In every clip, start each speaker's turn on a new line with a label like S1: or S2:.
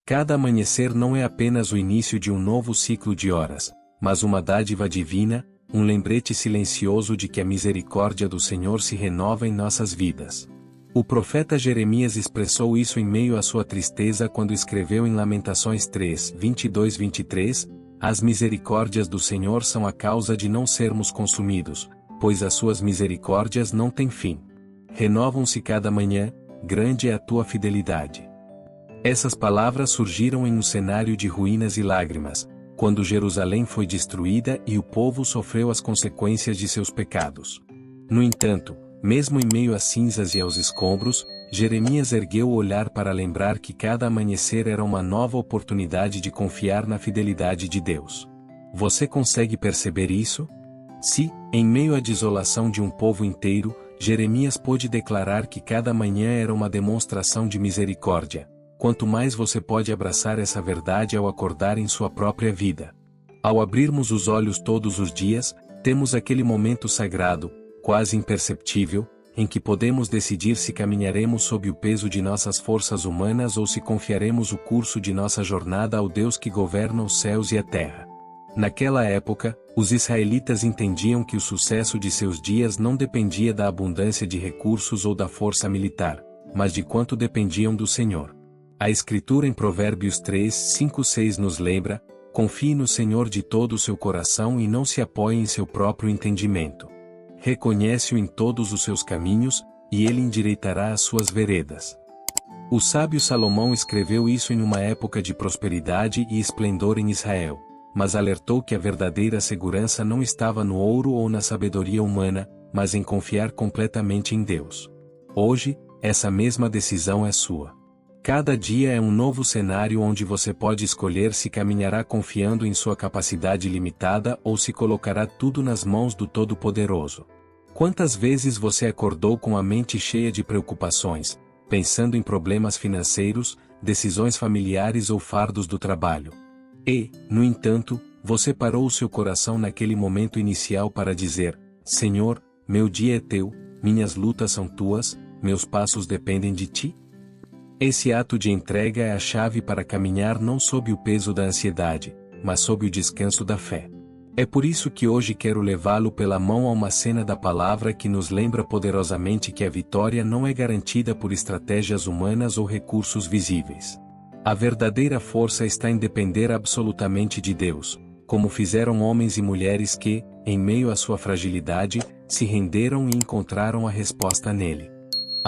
S1: Cada amanhecer não é apenas o início de um novo ciclo de horas, mas uma dádiva divina, um lembrete silencioso de que a misericórdia do Senhor se renova em nossas vidas. O profeta Jeremias expressou isso em meio à sua tristeza quando escreveu em Lamentações 3, 22-23, as misericórdias do Senhor são a causa de não sermos consumidos, pois as suas misericórdias não têm fim. Renovam-se cada manhã, grande é a tua fidelidade. Essas palavras surgiram em um cenário de ruínas e lágrimas, quando Jerusalém foi destruída e o povo sofreu as consequências de seus pecados. No entanto, mesmo em meio às cinzas e aos escombros, Jeremias ergueu o olhar para lembrar que cada amanhecer era uma nova oportunidade de confiar na fidelidade de Deus. Você consegue perceber isso? Se, em meio à desolação de um povo inteiro, Jeremias pôde declarar que cada manhã era uma demonstração de misericórdia, quanto mais você pode abraçar essa verdade ao acordar em sua própria vida. Ao abrirmos os olhos todos os dias, temos aquele momento sagrado, quase imperceptível, em que podemos decidir se caminharemos sob o peso de nossas forças humanas ou se confiaremos o curso de nossa jornada ao Deus que governa os céus e a terra. Naquela época, os israelitas entendiam que o sucesso de seus dias não dependia da abundância de recursos ou da força militar, mas de quanto dependiam do Senhor. A Escritura em Provérbios 3, 5, 6 nos lembra: confie no Senhor de todo o seu coração e não se apoie em seu próprio entendimento. Reconhece-o em todos os seus caminhos, e ele endireitará as suas veredas. O sábio Salomão escreveu isso em uma época de prosperidade e esplendor em Israel, mas alertou que a verdadeira segurança não estava no ouro ou na sabedoria humana, mas em confiar completamente em Deus. Hoje, essa mesma decisão é sua. Cada dia é um novo cenário onde você pode escolher se caminhará confiando em sua capacidade limitada ou se colocará tudo nas mãos do Todo-Poderoso. Quantas vezes você acordou com a mente cheia de preocupações, pensando em problemas financeiros, decisões familiares ou fardos do trabalho? E, no entanto, você parou o seu coração naquele momento inicial para dizer: Senhor, meu dia é teu, minhas lutas são tuas, meus passos dependem de ti? Esse ato de entrega é a chave para caminhar não sob o peso da ansiedade, mas sob o descanso da fé. É por isso que hoje quero levá-lo pela mão a uma cena da palavra que nos lembra poderosamente que a vitória não é garantida por estratégias humanas ou recursos visíveis. A verdadeira força está em depender absolutamente de Deus, como fizeram homens e mulheres que, em meio à sua fragilidade, se renderam e encontraram a resposta nele.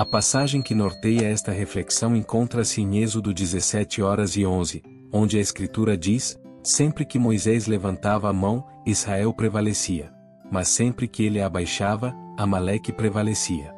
S1: A passagem que norteia esta reflexão encontra-se em Êxodo 17:11, onde a Escritura diz: sempre que Moisés levantava a mão, Israel prevalecia. Mas sempre que ele a abaixava, Amaleque prevalecia.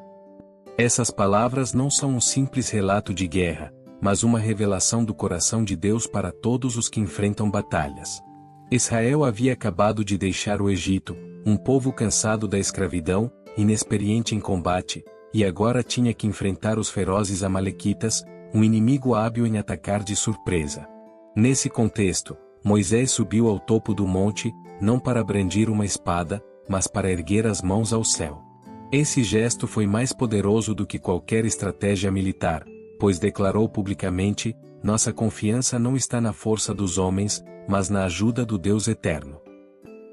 S1: Essas palavras não são um simples relato de guerra, mas uma revelação do coração de Deus para todos os que enfrentam batalhas. Israel havia acabado de deixar o Egito, um povo cansado da escravidão, inexperiente em combate, e agora tinha que enfrentar os ferozes amalequitas, um inimigo hábil em atacar de surpresa. Nesse contexto, Moisés subiu ao topo do monte, não para brandir uma espada, mas para erguer as mãos ao céu. Esse gesto foi mais poderoso do que qualquer estratégia militar, pois declarou publicamente: nossa confiança não está na força dos homens, mas na ajuda do Deus eterno.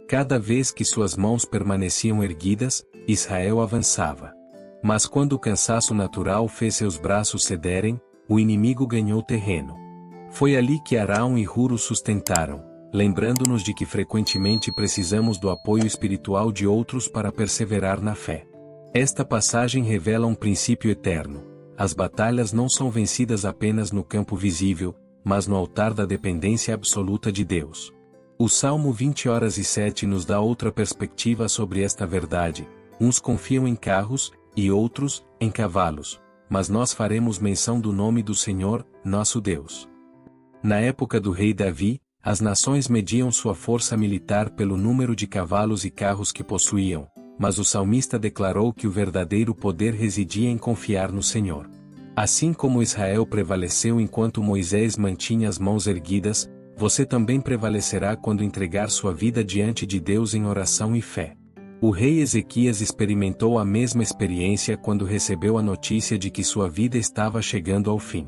S1: Cada vez que suas mãos permaneciam erguidas, Israel avançava. Mas quando o cansaço natural fez seus braços cederem, o inimigo ganhou terreno. Foi ali que Arão e Hur o sustentaram, lembrando-nos de que frequentemente precisamos do apoio espiritual de outros para perseverar na fé. Esta passagem revela um princípio eterno: as batalhas não são vencidas apenas no campo visível, mas no altar da dependência absoluta de Deus. O Salmo 20:7 nos dá outra perspectiva sobre esta verdade: uns confiam em carros, e outros, em cavalos, mas nós faremos menção do nome do Senhor, nosso Deus. Na época do rei Davi, as nações mediam sua força militar pelo número de cavalos e carros que possuíam, mas o salmista declarou que o verdadeiro poder residia em confiar no Senhor. Assim como Israel prevaleceu enquanto Moisés mantinha as mãos erguidas, você também prevalecerá quando entregar sua vida diante de Deus em oração e fé. O rei Ezequias experimentou a mesma experiência quando recebeu a notícia de que sua vida estava chegando ao fim.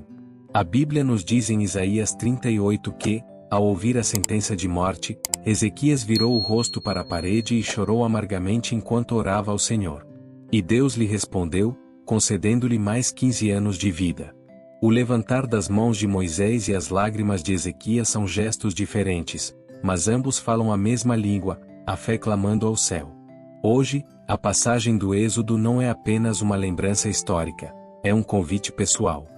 S1: A Bíblia nos diz em Isaías 38 que, ao ouvir a sentença de morte, Ezequias virou o rosto para a parede e chorou amargamente enquanto orava ao Senhor. E Deus lhe respondeu, concedendo-lhe mais 15 anos de vida. O levantar das mãos de Moisés e as lágrimas de Ezequias são gestos diferentes, mas ambos falam a mesma língua, a fé clamando ao céu. Hoje, a passagem do Êxodo não é apenas uma lembrança histórica, é um convite pessoal.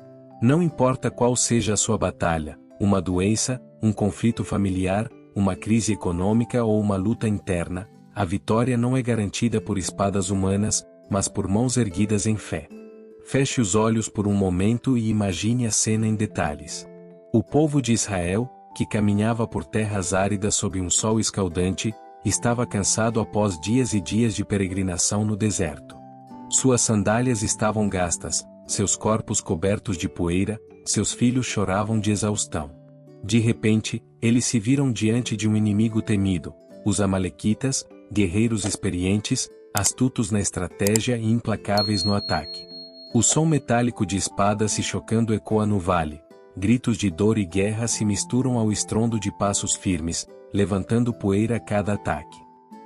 S1: Não importa qual seja a sua batalha, uma doença, um conflito familiar, uma crise econômica ou uma luta interna, a vitória não é garantida por espadas humanas, mas por mãos erguidas em fé. Feche os olhos por um momento e imagine a cena em detalhes. O povo de Israel, que caminhava por terras áridas sob um sol escaldante, estava cansado após dias e dias de peregrinação no deserto. Suas sandálias estavam gastas, seus corpos cobertos de poeira, seus filhos choravam de exaustão. De repente, eles se viram diante de um inimigo temido, os amalequitas, guerreiros experientes, astutos na estratégia e implacáveis no ataque. O som metálico de espadas se chocando ecoa no vale, gritos de dor e guerra se misturam ao estrondo de passos firmes, levantando poeira a cada ataque.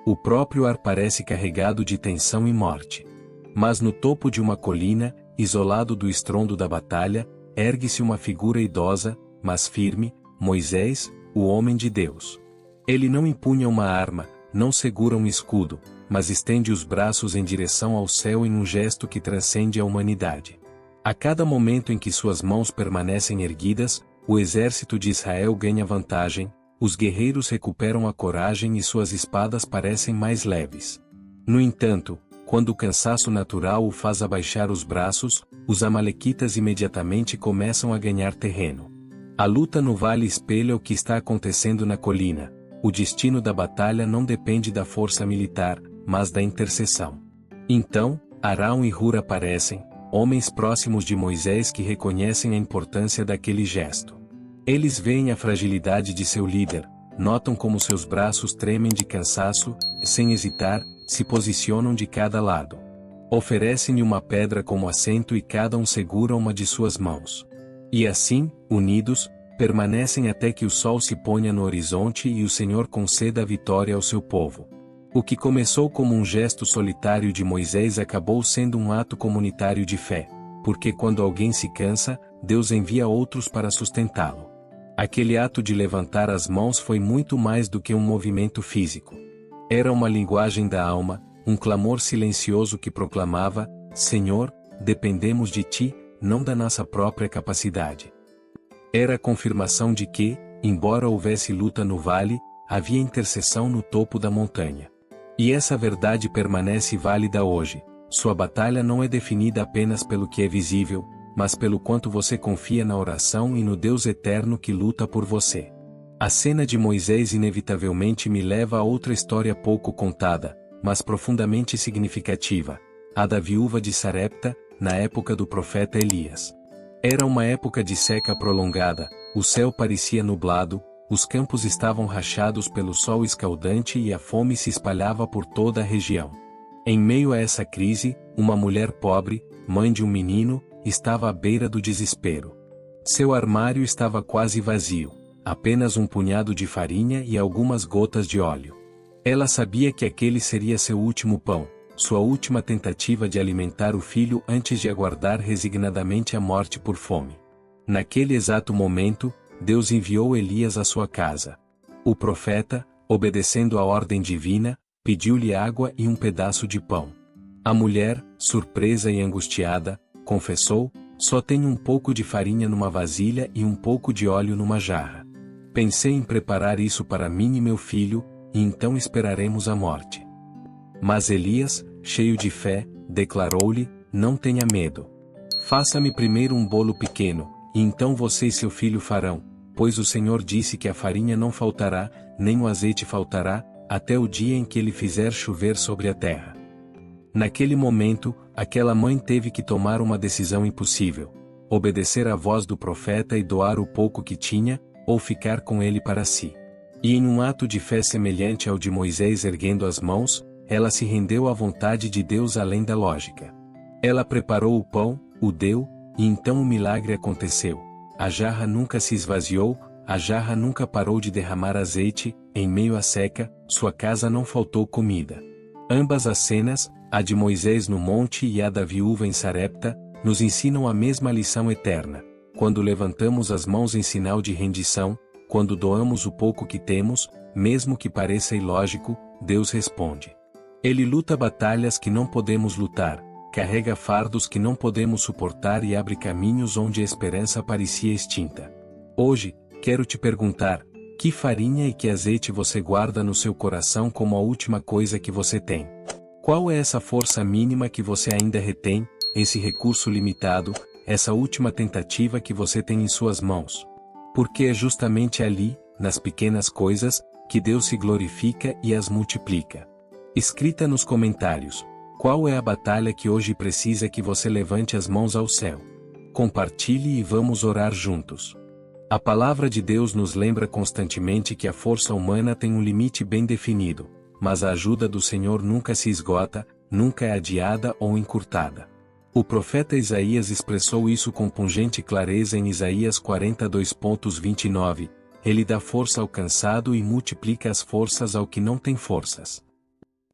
S1: O próprio ar parece carregado de tensão e morte. Mas no topo de uma colina, isolado do estrondo da batalha, ergue-se uma figura idosa, mas firme, Moisés, o homem de Deus. Ele não empunha uma arma, não segura um escudo, mas estende os braços em direção ao céu em um gesto que transcende a humanidade. A cada momento em que suas mãos permanecem erguidas, o exército de Israel ganha vantagem, os guerreiros recuperam a coragem e suas espadas parecem mais leves. No entanto, quando o cansaço natural o faz abaixar os braços, os amalequitas imediatamente começam a ganhar terreno. A luta no vale espelha o que está acontecendo na colina. O destino da batalha não depende da força militar, mas da intercessão. Então, Arão e Hur aparecem, homens próximos de Moisés que reconhecem a importância daquele gesto. Eles veem a fragilidade de seu líder, notam como seus braços tremem de cansaço, e sem hesitar, se posicionam de cada lado. Oferecem-lhe uma pedra como assento e cada um segura uma de suas mãos. E assim, unidos, permanecem até que o sol se ponha no horizonte e o Senhor conceda a vitória ao seu povo. O que começou como um gesto solitário de Moisés acabou sendo um ato comunitário de fé, porque quando alguém se cansa, Deus envia outros para sustentá-lo. Aquele ato de levantar as mãos foi muito mais do que um movimento físico. Era uma linguagem da alma, um clamor silencioso que proclamava: Senhor, dependemos de Ti, não da nossa própria capacidade. Era a confirmação de que, embora houvesse luta no vale, havia intercessão no topo da montanha. E essa verdade permanece válida hoje. Sua batalha não é definida apenas pelo que é visível, mas pelo quanto você confia na oração e no Deus eterno que luta por você. A cena de Moisés inevitavelmente me leva a outra história pouco contada, mas profundamente significativa, a da viúva de Sarepta, na época do profeta Elias. Era uma época de seca prolongada, o céu parecia nublado, os campos estavam rachados pelo sol escaldante e a fome se espalhava por toda a região. Em meio a essa crise, uma mulher pobre, mãe de um menino, estava à beira do desespero. Seu armário estava quase vazio, apenas um punhado de farinha e algumas gotas de óleo. Ela sabia que aquele seria seu último pão, sua última tentativa de alimentar o filho antes de aguardar resignadamente a morte por fome. Naquele exato momento, Deus enviou Elias à sua casa. O profeta, obedecendo à ordem divina, pediu-lhe água e um pedaço de pão. A mulher, surpresa e angustiada, confessou: só tenho um pouco de farinha numa vasilha e um pouco de óleo numa jarra. Pensei em preparar isso para mim e meu filho, e então esperaremos a morte. Mas Elias, cheio de fé, declarou-lhe: não tenha medo. Faça-me primeiro um bolo pequeno, e então você e seu filho farão, pois o Senhor disse que a farinha não faltará, nem o azeite faltará, até o dia em que ele fizer chover sobre a terra. Naquele momento, aquela mãe teve que tomar uma decisão impossível: obedecer à voz do profeta e doar o pouco que tinha, ou ficar com ele para si. E em um ato de fé semelhante ao de Moisés erguendo as mãos, ela se rendeu à vontade de Deus além da lógica. Ela preparou o pão, o deu, e então o milagre aconteceu. a jarra nunca se esvaziou, a jarra nunca parou de derramar azeite, em meio à seca, sua casa não faltou comida. Ambas as cenas, a de Moisés no monte e a da viúva em Sarepta, nos ensinam a mesma lição eterna. Quando levantamos as mãos em sinal de rendição, quando doamos o pouco que temos, mesmo que pareça ilógico, Deus responde. Ele luta batalhas que não podemos lutar, carrega fardos que não podemos suportar e abre caminhos onde a esperança parecia extinta. Hoje, quero te perguntar, que farinha e que azeite você guarda no seu coração como a última coisa que você tem? Qual é essa força mínima que você ainda retém, esse recurso limitado, essa última tentativa que você tem em suas mãos? Porque é justamente ali, nas pequenas coisas, que Deus se glorifica e as multiplica. Escrita nos comentários, qual é a batalha que hoje precisa que você levante as mãos ao céu? Compartilhe e vamos orar juntos. A palavra de Deus nos lembra constantemente que a força humana tem um limite bem definido, mas a ajuda do Senhor nunca se esgota, nunca é adiada ou encurtada. O profeta Isaías expressou isso com pungente clareza em Isaías 42:29, ele dá força ao cansado e multiplica as forças ao que não tem forças.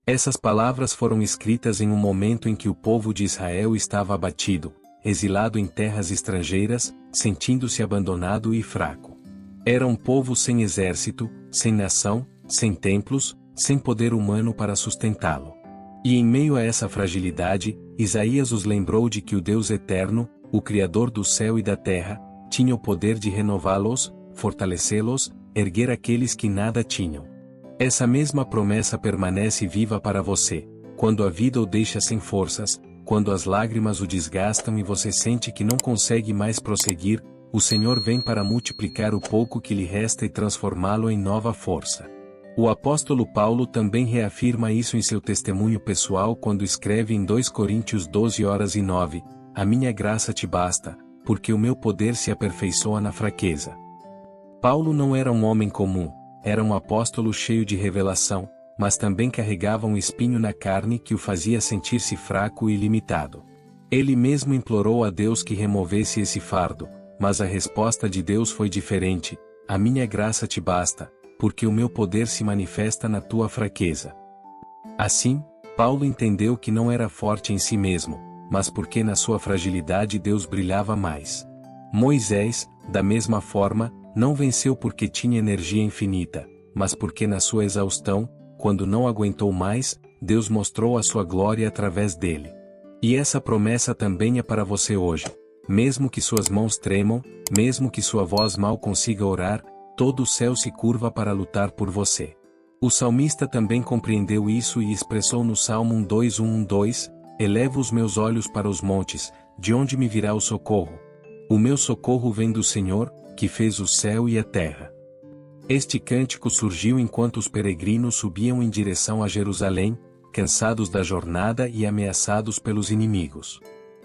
S1: Essas palavras foram escritas em um momento em que o povo de Israel estava abatido, exilado em terras estrangeiras, sentindo-se abandonado e fraco. Era um povo sem exército, sem nação, sem templos, sem poder humano para sustentá-lo. E em meio a essa fragilidade, Isaías os lembrou de que o Deus eterno, o Criador do céu e da terra, tinha o poder de renová-los, fortalecê-los, erguer aqueles que nada tinham. Essa mesma promessa permanece viva para você, quando a vida o deixa sem forças, quando as lágrimas o desgastam e você sente que não consegue mais prosseguir, o Senhor vem para multiplicar o pouco que lhe resta e transformá-lo em nova força. O apóstolo Paulo também reafirma isso em seu testemunho pessoal quando escreve em 2 Coríntios 12:9, a minha graça te basta, porque o meu poder se aperfeiçoa na fraqueza. Paulo não era um homem comum, era um apóstolo cheio de revelação, mas também carregava um espinho na carne que o fazia sentir-se fraco e limitado. Ele mesmo implorou a Deus que removesse esse fardo, mas a resposta de Deus foi diferente, a minha graça te basta, porque o meu poder se manifesta na tua fraqueza. Assim, Paulo entendeu que não era forte em si mesmo, mas porque na sua fragilidade Deus brilhava mais. Moisés, da mesma forma, não venceu porque tinha energia infinita, mas porque na sua exaustão, quando não aguentou mais, Deus mostrou a sua glória através dele. E essa promessa também é para você hoje. Mesmo que suas mãos tremam, mesmo que sua voz mal consiga orar, todo o céu se curva para lutar por você. O salmista também compreendeu isso e expressou no Salmo 2:1-2, elevo os meus olhos para os montes, de onde me virá o socorro? O meu socorro vem do Senhor, que fez o céu e a terra. Este cântico surgiu enquanto os peregrinos subiam em direção a Jerusalém, cansados da jornada e ameaçados pelos inimigos.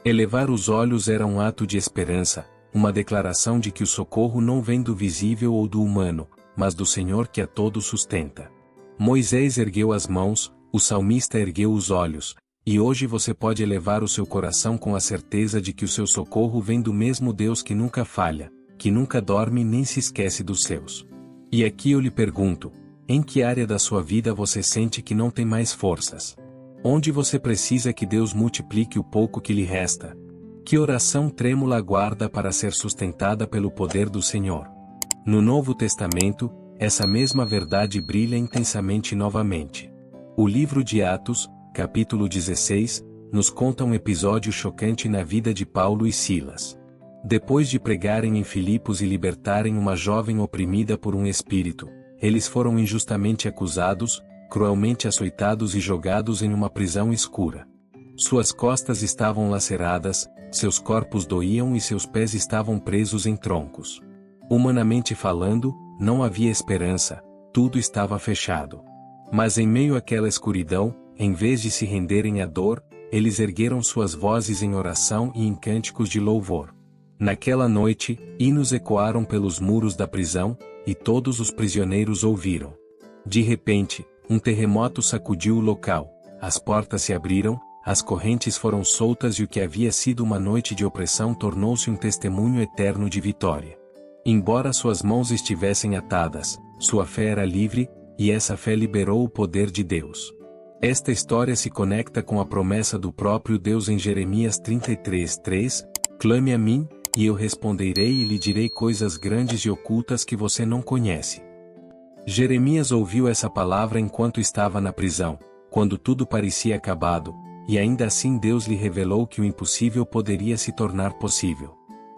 S1: Elevar os olhos era um ato de esperança, uma declaração de que o socorro não vem do visível ou do humano, mas do Senhor que a todos sustenta. Moisés ergueu as mãos, o salmista ergueu os olhos, e hoje você pode elevar o seu coração com a certeza de que o seu socorro vem do mesmo Deus que nunca falha, que nunca dorme nem se esquece dos seus. E aqui eu lhe pergunto, em que área da sua vida você sente que não tem mais forças? Onde você precisa que Deus multiplique o pouco que lhe resta? Que oração trêmula aguarda para ser sustentada pelo poder do Senhor? No Novo Testamento, essa mesma verdade brilha intensamente novamente. O livro de Atos, capítulo 16, nos conta um episódio chocante na vida de Paulo e Silas. Depois de pregarem em Filipos e libertarem uma jovem oprimida por um espírito, eles foram injustamente acusados, cruelmente açoitados e jogados em uma prisão escura. Suas costas estavam laceradas, seus corpos doíam e seus pés estavam presos em troncos. Humanamente falando, não havia esperança, tudo estava fechado. Mas em meio àquela escuridão, em vez de se renderem à dor, eles ergueram suas vozes em oração e em cânticos de louvor. Naquela noite, hinos ecoaram pelos muros da prisão, e todos os prisioneiros ouviram. De repente, um terremoto sacudiu o local, as portas se abriram, as correntes foram soltas e o que havia sido uma noite de opressão tornou-se um testemunho eterno de vitória. Embora suas mãos estivessem atadas, sua fé era livre, e essa fé liberou o poder de Deus. Esta história se conecta com a promessa do próprio Deus em Jeremias 33:3, clame a mim, e eu responderei e lhe direi coisas grandes e ocultas que você não conhece. Jeremias ouviu essa palavra enquanto estava na prisão, quando tudo parecia acabado, e ainda assim Deus lhe revelou que o impossível poderia se tornar possível.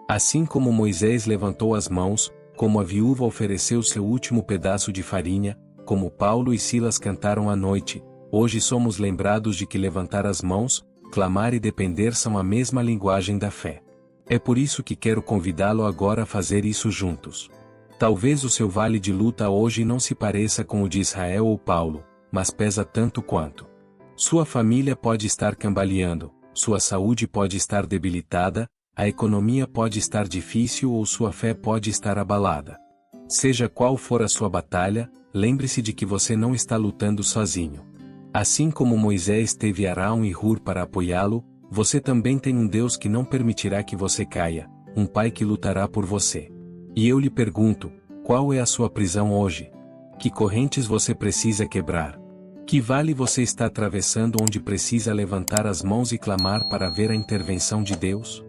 S1: Assim como Moisés levantou as mãos, como a viúva ofereceu seu último pedaço de farinha, como Paulo e Silas cantaram à noite, hoje somos lembrados de que levantar as mãos, clamar e depender são a mesma linguagem da fé. É por isso que quero convidá-lo agora a fazer isso juntos. Talvez o seu vale de luta hoje não se pareça com o de Israel ou Paulo, mas pesa tanto quanto. Sua família pode estar cambaleando, sua saúde pode estar debilitada, a economia pode estar difícil ou sua fé pode estar abalada. Seja qual for a sua batalha, lembre-se de que você não está lutando sozinho. Assim como Moisés teve Arão e Hur para apoiá-lo, você também tem um Deus que não permitirá que você caia, um Pai que lutará por você. E eu lhe pergunto, qual é a sua prisão hoje? Que correntes você precisa quebrar? Que vale você está atravessando onde precisa levantar as mãos e clamar para ver a intervenção de Deus?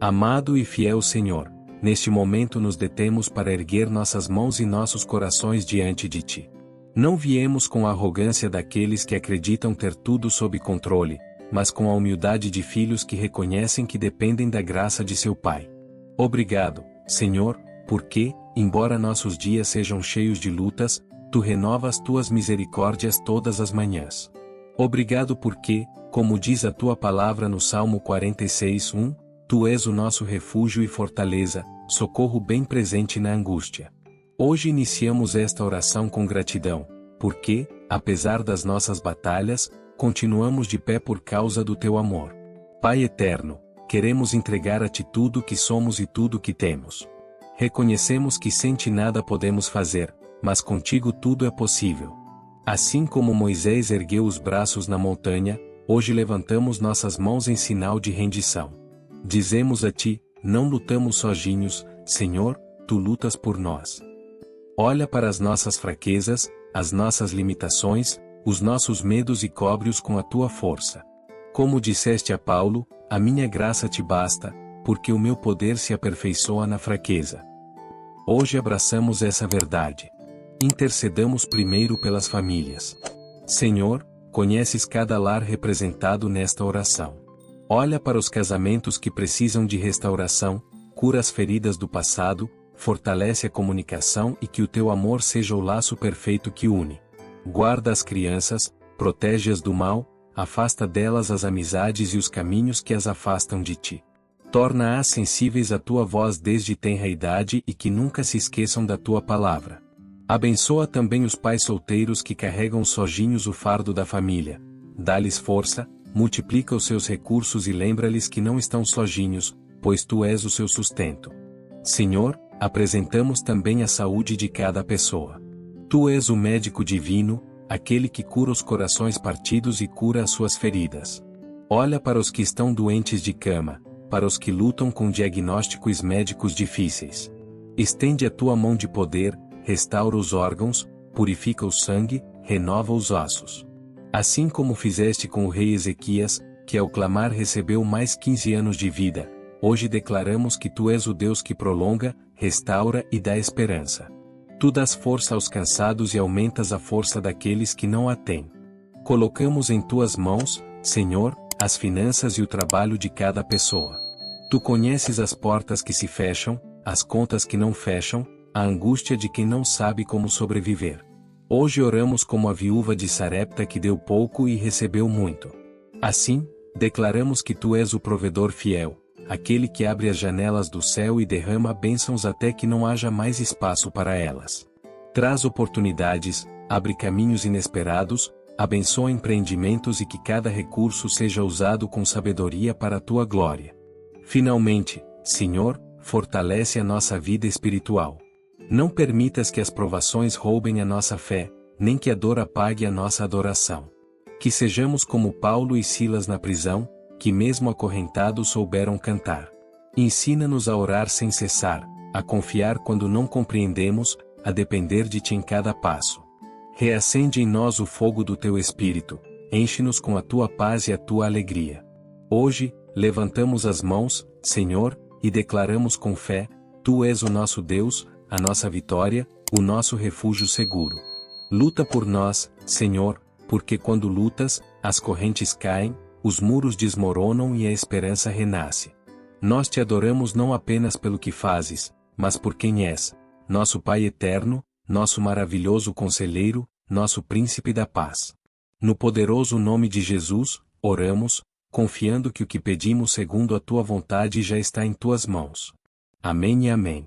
S1: Amado e fiel Senhor, neste momento nos detemos para erguer nossas mãos e nossos corações diante de Ti. Não viemos com a arrogância daqueles que acreditam ter tudo sob controle, mas com a humildade de filhos que reconhecem que dependem da graça de seu Pai. Obrigado, Senhor, porque, embora nossos dias sejam cheios de lutas, Tu renovas Tuas misericórdias todas as manhãs. Obrigado porque, como diz a Tua palavra no Salmo 46:1, Tu és o nosso refúgio e fortaleza, socorro bem presente na angústia. Hoje iniciamos esta oração com gratidão, porque, apesar das nossas batalhas, continuamos de pé por causa do Teu amor. Pai eterno, queremos entregar a Ti tudo o que somos e tudo o que temos. Reconhecemos que sem Ti nada podemos fazer, mas contigo tudo é possível. Assim como Moisés ergueu os braços na montanha, hoje levantamos nossas mãos em sinal de rendição. Dizemos a Ti, não lutamos sozinhos, Senhor, Tu lutas por nós. Olha para as nossas fraquezas, as nossas limitações, os nossos medos e cobre-os com a Tua força. Como disseste a Paulo, a minha graça te basta, porque o meu poder se aperfeiçoa na fraqueza. Hoje abraçamos essa verdade. Intercedamos primeiro pelas famílias. Senhor, conheces cada lar representado nesta oração. Olha para os casamentos que precisam de restauração, cura as feridas do passado, fortalece a comunicação e que o Teu amor seja o laço perfeito que une. Guarda as crianças, protege-as do mal, afasta delas as amizades e os caminhos que as afastam de Ti. Torna-as sensíveis à Tua voz desde tenra idade e que nunca se esqueçam da Tua palavra. Abençoa também os pais solteiros que carregam sozinhos o fardo da família. Dá-lhes força, multiplica os seus recursos e lembra-lhes que não estão sozinhos, pois Tu és o seu sustento. Senhor, apresentamos também a saúde de cada pessoa. Tu és o médico divino, aquele que cura os corações partidos e cura as suas feridas. Olha para os que estão doentes de cama, para os que lutam com diagnósticos médicos difíceis. Estende a Tua mão de poder, restaura os órgãos, purifica o sangue, renova os ossos. Assim como fizeste com o rei Ezequias, que ao clamar recebeu mais 15 anos de vida, hoje declaramos que Tu és o Deus que prolonga, restaura e dá esperança. Tu dás força aos cansados e aumentas a força daqueles que não a têm. Colocamos em Tuas mãos, Senhor, as finanças e o trabalho de cada pessoa. Tu conheces as portas que se fecham, as contas que não fecham, a angústia de quem não sabe como sobreviver. Hoje oramos como a viúva de Sarepta que deu pouco e recebeu muito. Assim, declaramos que Tu és o provedor fiel, aquele que abre as janelas do céu e derrama bênçãos até que não haja mais espaço para elas. Traz oportunidades, abre caminhos inesperados, abençoa empreendimentos e que cada recurso seja usado com sabedoria para a Tua glória. Finalmente, Senhor, fortalece a nossa vida espiritual. Não permitas que as provações roubem a nossa fé, nem que a dor apague a nossa adoração. Que sejamos como Paulo e Silas na prisão, que mesmo acorrentados souberam cantar. Ensina-nos a orar sem cessar, a confiar quando não compreendemos, a depender de Ti em cada passo. Reacende em nós o fogo do Teu Espírito, enche-nos com a Tua paz e a Tua alegria. Hoje, levantamos as mãos, Senhor, e declaramos com fé: Tu és o nosso Deus, a nossa vitória, o nosso refúgio seguro. Luta por nós, Senhor, porque quando lutas, as correntes caem, os muros desmoronam e a esperança renasce. Nós Te adoramos não apenas pelo que fazes, mas por quem és, nosso Pai eterno, nosso maravilhoso Conselheiro, nosso Príncipe da Paz. No poderoso nome de Jesus, oramos, confiando que o que pedimos segundo a Tua vontade já está em Tuas mãos. Amém e amém.